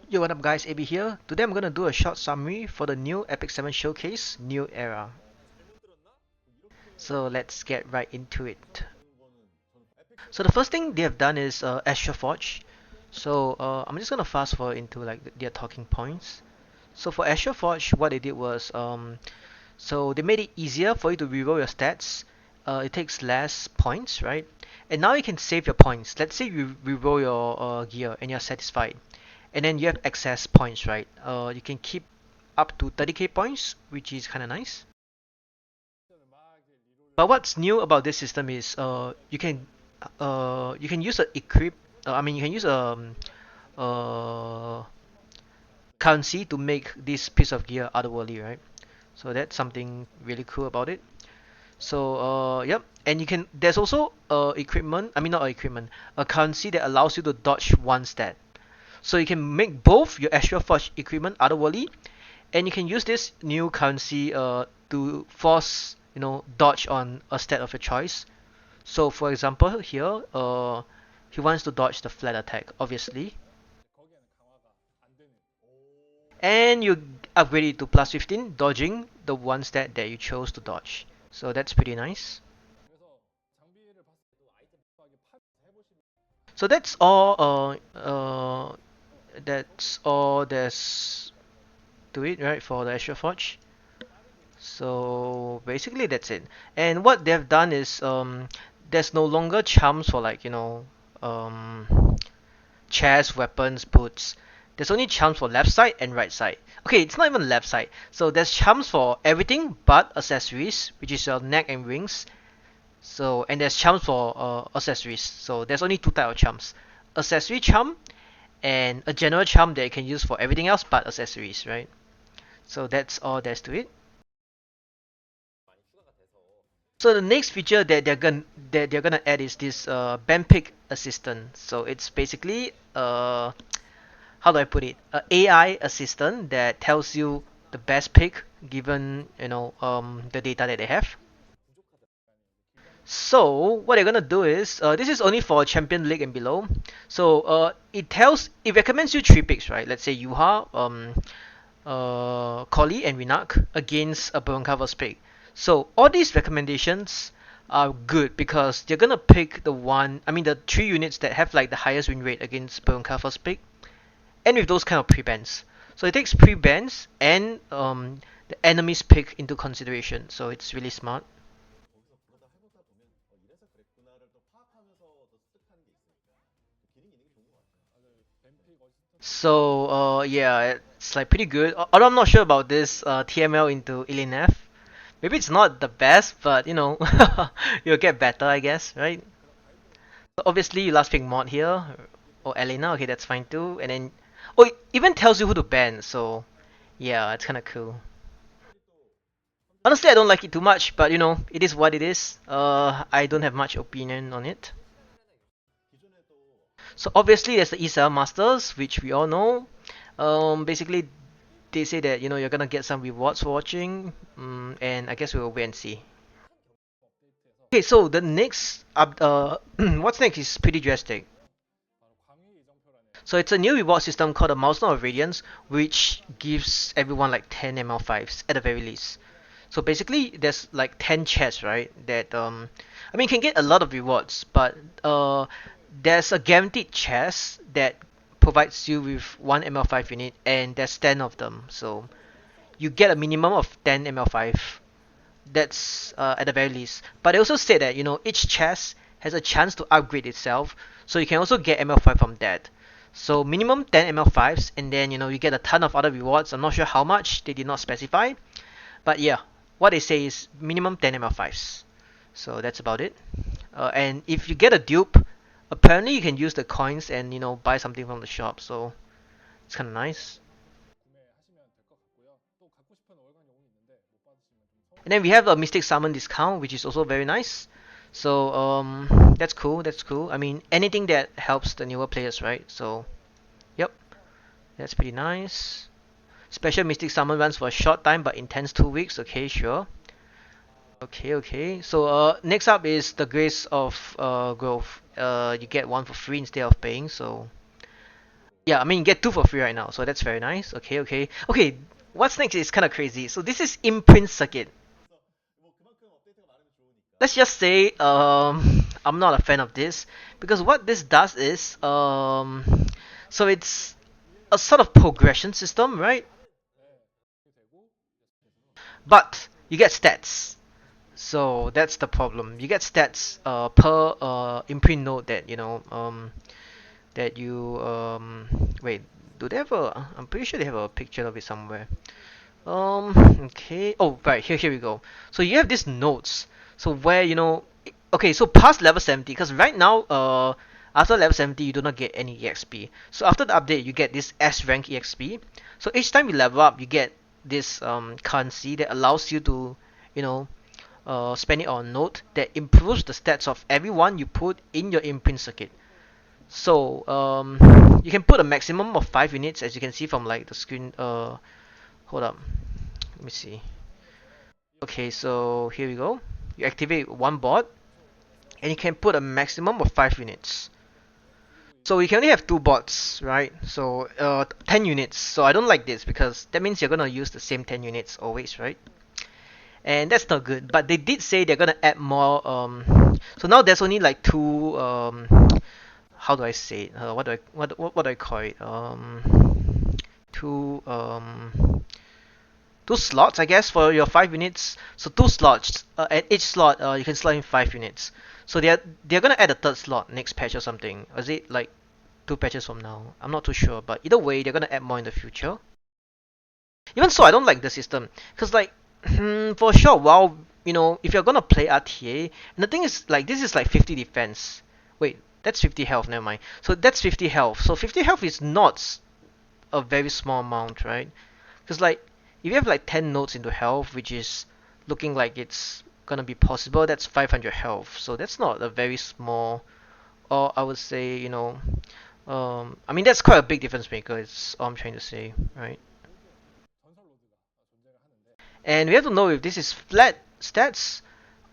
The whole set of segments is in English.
Yo, what up guys, AB here. Today I'm gonna do a short summary for the new Epic 7 Showcase, New Era. So let's get right into it. So the first thing they have done is Astroforge. So I'm just gonna fast forward into like their talking points. So for Astroforge, what they did was so they made it easier for you to reroll your stats. It takes less points, right? And now you can save your points. Let's say you reroll your gear and you're satisfied, and then you have excess points, right? You can keep up to 30k points, which is kind of nice. But what's new about this system is you can use a equip. I mean, you can use uh, currency to make this piece of gear otherworldly, right? So that's something really cool about it. So yep, and you can. There's also equipment. I mean, not equipment. A currency that allows you to dodge one stat. So you can make both your Astroforge equipment otherworldly, and you can use this new currency to force dodge on a stat of your choice. So for example here he wants to dodge the flat attack obviously, and you upgrade it to plus 15 dodging the one stat that you chose to dodge. So that's pretty nice. So that's all there's to it, right, for the Astroforge. So basically that's it. And what they've done is there's no longer charms for like chairs, weapons, boots. There's only charms for left side and right side. Okay, it's not even left side. So there's charms for everything but accessories, which is your neck and wings. So and there's charms for accessories. So there's only two type of charms: accessory charm and a general charm that you can use for everything else but accessories, right? So that's all there's to it. So the next feature that they're gonna add is this band pick assistant. So it's basically how do I put it? A AI assistant that tells you the best pick given the data that they have. So what they're gonna do is this is only for Champion League and below. So it recommends you three picks, right? Let's say Yuha, Collie, and Renak against a Bronca pick. So all these recommendations are good because they're gonna pick the three units that have like the highest win rate against Bronca pick, and with those kind of pre-bans. So it takes pre-bans and the enemy's pick into consideration. So it's really smart. So yeah, it's like pretty good. Although I'm not sure about this TML into Ilinef. Maybe it's not the best, but you'll get better, I guess, right? So obviously, you last pick Mod here or Elena. Okay, that's fine too. And then it even tells you who to ban. So yeah, it's kind of cool. Honestly, I don't like it too much, but it is what it is. I don't have much opinion on it. So obviously, there's the ESL Masters, which we all know. Basically, they say that you're gonna get some rewards for watching, and I guess we'll wait and see. Okay, so the next what's next is pretty drastic. So it's a new reward system called the Milestone of Radiance, which gives everyone like 10 ML5s at the very least. So basically, there's like 10 chests, right? That I mean, you can get a lot of rewards, but there's a guaranteed chest that provides you with one ML5 unit, and there's 10 of them. So you get a minimum of 10 ML5. That's at the very least. But they also said that each chest has a chance to upgrade itself, so you can also get ML5 from that. So minimum 10 ML5s, and then you get a ton of other rewards. I'm not sure how much, they did not specify, but yeah, what they say is minimum 10 ML5s. So that's about it. And if you get a dupe, apparently you can use the coins and buy something from the shop. So it's kind of nice. And then we have a Mystic Summon discount, which is also very nice. So that's cool. That's cool. I mean, anything that helps the newer players, right? So yep, that's pretty nice. Special Mystic Summon runs for a short time but intense 2 weeks. Okay, sure. Okay, okay. So next up is the Grace of Growth. You get one for free instead of paying. So yeah, I mean you get two for free right now. So that's very nice. Okay, okay, okay. What's next is kind of crazy. So this is Imprint Circuit. Let's just say I'm not a fan of this because what this does is so it's a sort of progression system, right? But you get stats. So that's the problem. You get stats per imprint node that that you wait. Do they have a? I'm pretty sure they have a picture of it somewhere. Um. Okay. Oh, right. Here we go. So you have these nodes. So where okay. So past level 70, because right now after level 70 you do not get any EXP. So after the update you get this S rank EXP. So each time you level up you get this currency that allows you to you know spend it on a node that improves the stats of everyone you put in your imprint circuit. So you can put a maximum of 5 units, as you can see from like the screen. Hold up, let me see. Okay, so here we go. You activate one bot, and you can put a maximum of 5 units. So you can only have two bots, right? So 10 units. So I don't like this because that means you're gonna use the same 10 units always, right? And that's not good. But they did say they're gonna add more. So now there's only like two. How do I say it? What do I call it? Two two slots, I guess, for your 5 units. So two slots. At each slot, you can slot in 5 units. So they're gonna add a third slot next patch or something. Or is it like 2 patches from now? I'm not too sure. But either way, they're gonna add more in the future. Even so, I don't like the system because like for sure, while if you're gonna play RTA, and the thing is like this is like 50 defense. Wait, that's 50 health. Never mind. So that's 50 health. So 50 health is not a very small amount, right? Because like if you have like 10 nodes into health, which is looking like it's gonna be possible, that's 500 health. So that's not a very small, or I would say I mean that's quite a big difference maker. It's all I'm trying to say, right? And we have to know if this is flat stats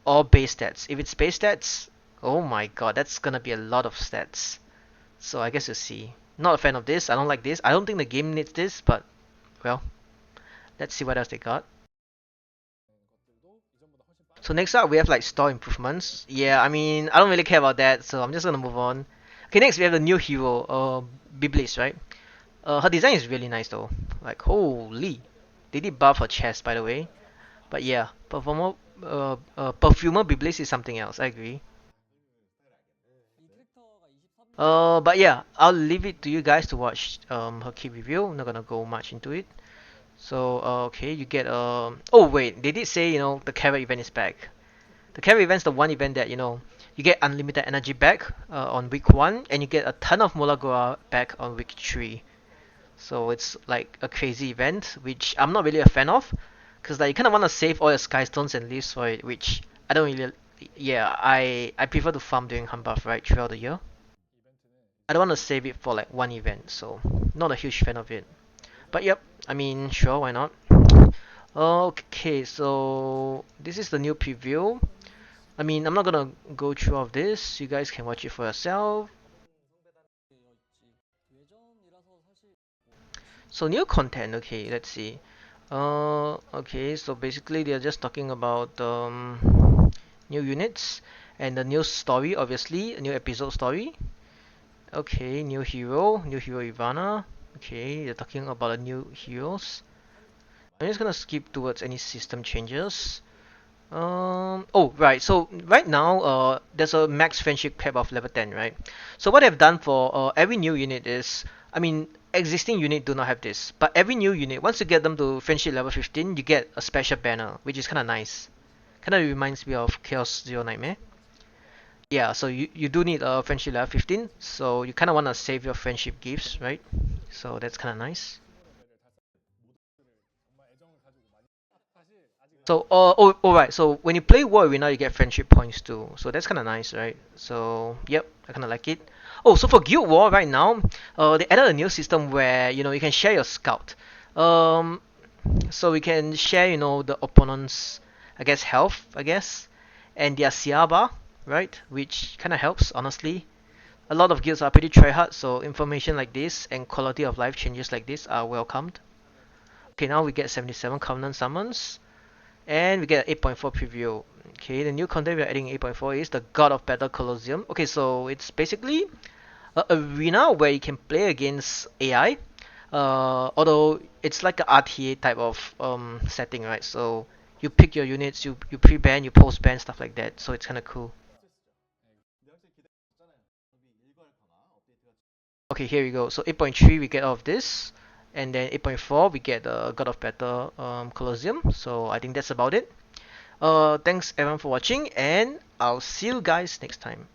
or base stats. If it's base stats, oh my god, that's gonna be a lot of stats. So I guess you'll see. Not a fan of this. I don't like this. I don't think the game needs this, but well, let's see what else they got. So next up we have like store improvements. Yeah, I mean I don't really care about that, so I'm just gonna move on. Okay, next we have the new hero, Biblis, right? Her design is really nice though. Like holy, they did buff her chest by the way. But yeah, perfumer Biblis is something else. I agree. But yeah, I'll leave it to you guys to watch her key review. I'm not gonna go much into it. So okay, you get Oh wait, they did say the carrot event is back. The carrot event's the one event that you get unlimited energy back on week 1, and you get a ton of Molagora back on week 3. So it's like a crazy event, which I'm not really a fan of, because like you kind of want to save all your sky stones and leaves for it, which I don't really. Yeah, I prefer to farm during hunt buff right throughout the year. I don't want to save it for like one event, so not a huge fan of it. But yep, I mean sure, why not? Okay, so this is the new preview. I mean I'm not gonna go through all of this. You guys can watch it for yourself. So new content. Okay, let's see. Okay, so basically they're just talking about new units and the new story, obviously, a new episode story. Okay, new hero Ivana. Okay, they're talking about the new heroes. I'm just gonna skip towards any system changes. Oh, right. So right now, there's a max friendship cap of level 10, right? So what I've done for every new unit is, I mean, existing unit do not have this, but every new unit, once you get them to friendship level 15, you get a special banner, which is kind of nice. Kind of reminds me of Chaos Zero Nightmare. Yeah, so you do need a friendship level 15, so you kind of want to save your friendship gifts, right? So that's kind of nice. So, right. So when you play War Arena, you get friendship points too. So that's kind of nice, right? So, yep, I kind of like it. Oh, so for Guild War right now, they added a new system where you can share your scout. Um, so we can share the opponent's I guess health, I guess, and their CR bar, right, which kind of helps honestly. A lot of guilds are pretty tryhard, so information like this and quality of life changes like this are welcomed. Okay, now we get 77 Covenant Summons, and we get 8.4 preview. Okay, the new content we're adding 8.4 is the God of Battle Colosseum. Okay, so it's basically a arena where you can play against AI. Although it's like a RTA type of setting, right? So you pick your units, you pre-ban, you post-ban, stuff like that. So it's kind of cool. Okay, here we go. So 8.3 we get out of this, and then 8.4 we get the God of Battle Colosseum. So I think that's about it. Thanks everyone for watching, and I'll see you guys next time.